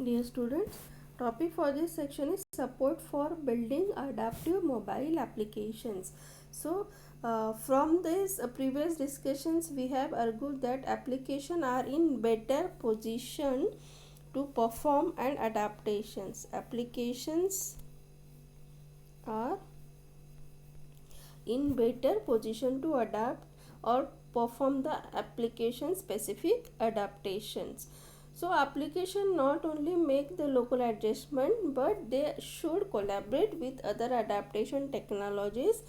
Dear students, topic for this section is support for building adaptive mobile applications. So, from this previous discussions, we have argued that applications are in better position to perform and adaptations. Applications are in better position to adapt or perform the application specific adaptations. So application not only make the local adjustment, but they should collaborate with other adaptation technologies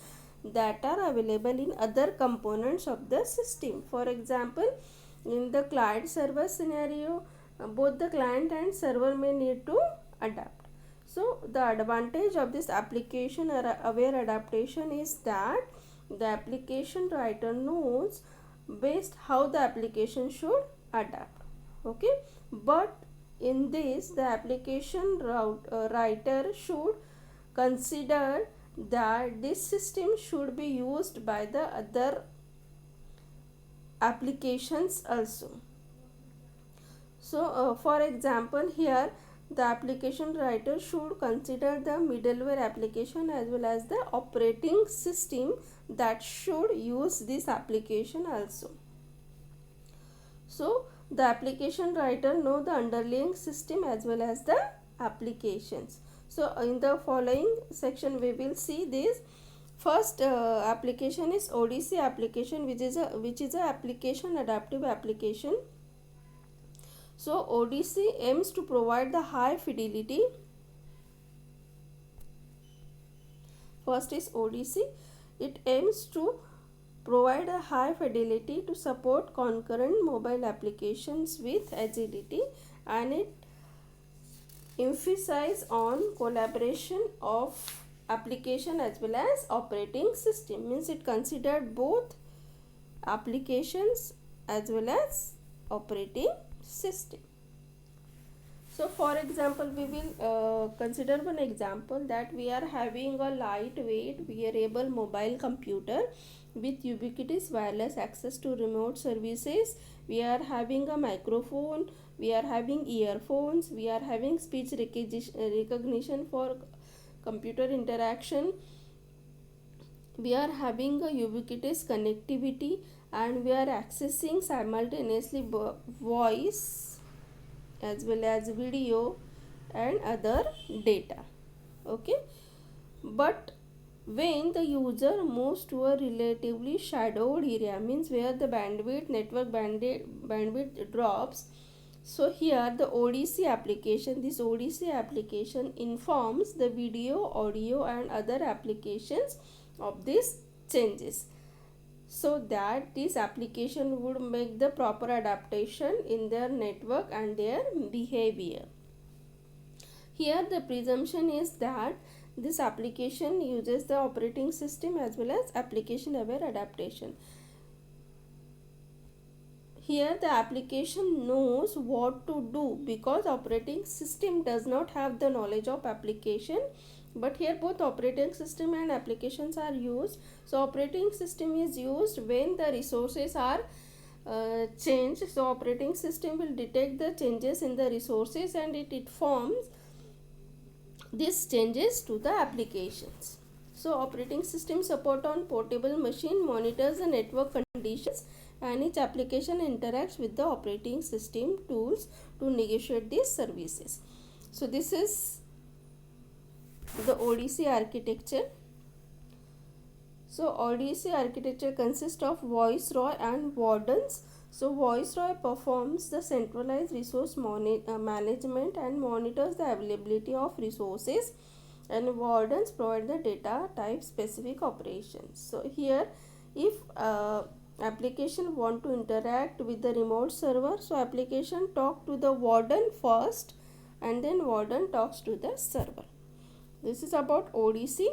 that are available in other components of the system. For example, in the client server scenario, both the client and server may need to adapt. So the advantage of this application aware adaptation is that the application writer knows best how the application should adapt. Okay, but in this the application writer should consider that this system should be used by the other applications also. So for example, here the application writer should consider the middleware application as well as the operating system that should use this application also. So the application writer know the underlying system as well as the applications. So in the following section we will see this. First application is ODC application, which is a application adaptive application. So ODC aims to provide the high fidelity. First is ODC. It aims to provide a high fidelity to support concurrent mobile applications with agility, and it emphasizes on collaboration of application as well as operating system. Means it considered both applications as well as operating system. So for example, we will consider one example that we are having a lightweight wearable mobile computer with ubiquitous wireless access to remote services. We are having a microphone, we are having earphones, we are having speech recognition for computer interaction, we are having a ubiquitous connectivity, and we are accessing simultaneously voice as well as video and other data. Okay, but when the user moves to a relatively shadowed area, means where the bandwidth drops, so here the ODC application, this ODC application informs the video, audio and other applications of these changes, so that this application would make the proper adaptation in their network and their behavior. Here the presumption is that this application uses the operating system as well as application aware adaptation. Here the application knows what to do because operating system does not have the knowledge of application, but here both operating system and applications are used. So operating system is used when the resources are changed. So operating system will detect the changes in the resources and it informs these changes to the applications. So operating system support on portable machine monitors the network conditions, and each application interacts with the operating system tools to negotiate these services. So this is the ODC architecture. So ODC architecture consists of Viceroy and Wardens. So Viceroy performs the centralized resource management and monitors the availability of resources, and Wardens provide the data type specific operations. So here if application want to interact with the remote server, so application talk to the warden first and then warden talks to the server. This is about ODC.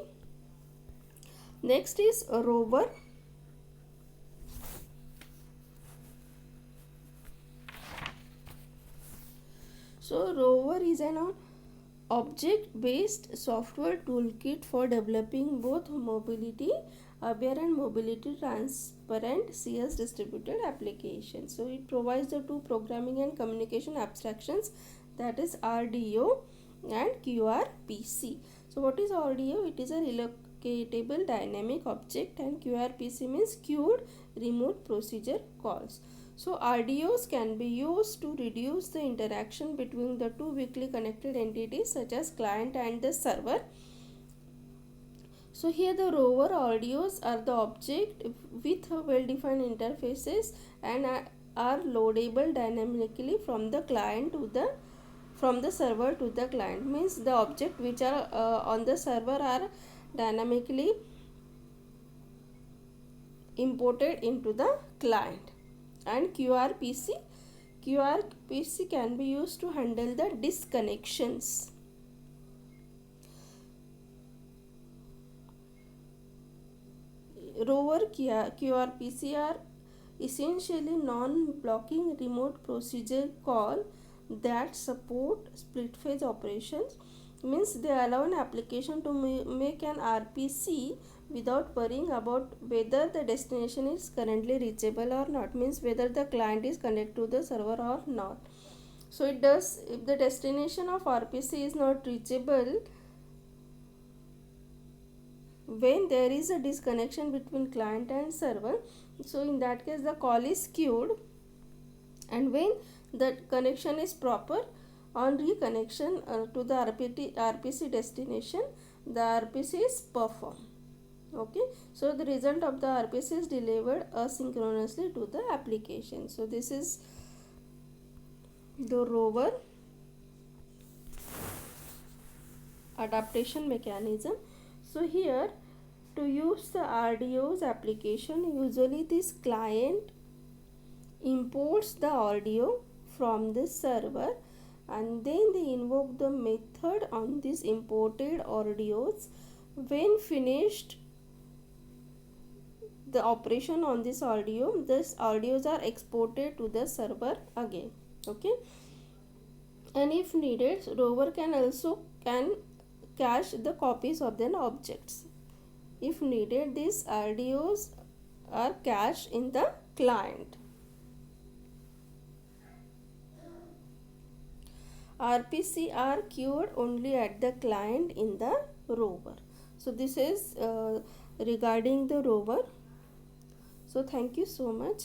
Next is Rover. So Rover is an object-based software toolkit for developing both mobility aware and mobility transparent CS distributed applications. So it provides the two programming and communication abstractions that is RDO and QRPC. So what is RDO? It is a relocatable dynamic object, and QRPC means queued remote procedure calls. So RDOs can be used to reduce the interaction between the two weakly connected entities such as client and the server. So here the rover RDOs are the object with well-defined interfaces and are loadable dynamically from the server to the client. Means the object which are on the server are dynamically imported into the client. And QRPC can be used to handle the disconnections. Rover QRPC are essentially non-blocking remote procedure call that support split phase operations. Means they allow an application to make an RPC without worrying about whether the destination is currently reachable or not. Means whether the client is connected to the server or not. So it does, if the destination of RPC is not reachable, when there is a disconnection between client and server, so in that case the call is queued, and when the connection is proper, on reconnection to the RPC destination, the RPC is performed. Okay, so the result of the RPC is delivered asynchronously to the application. So this is the rover adaptation mechanism. So here, to use the RDO's application, usually this client imports the audio from the server, and then they invoke the method on these imported audios. When finished the operation on this audio, these audios are exported to the server again. Okay, and if needed, rover can cache the copies of the objects. If needed, these RDOs are cached in the client. RPC are queued only at the client in the rover. So this is regarding the rover. So thank you so much.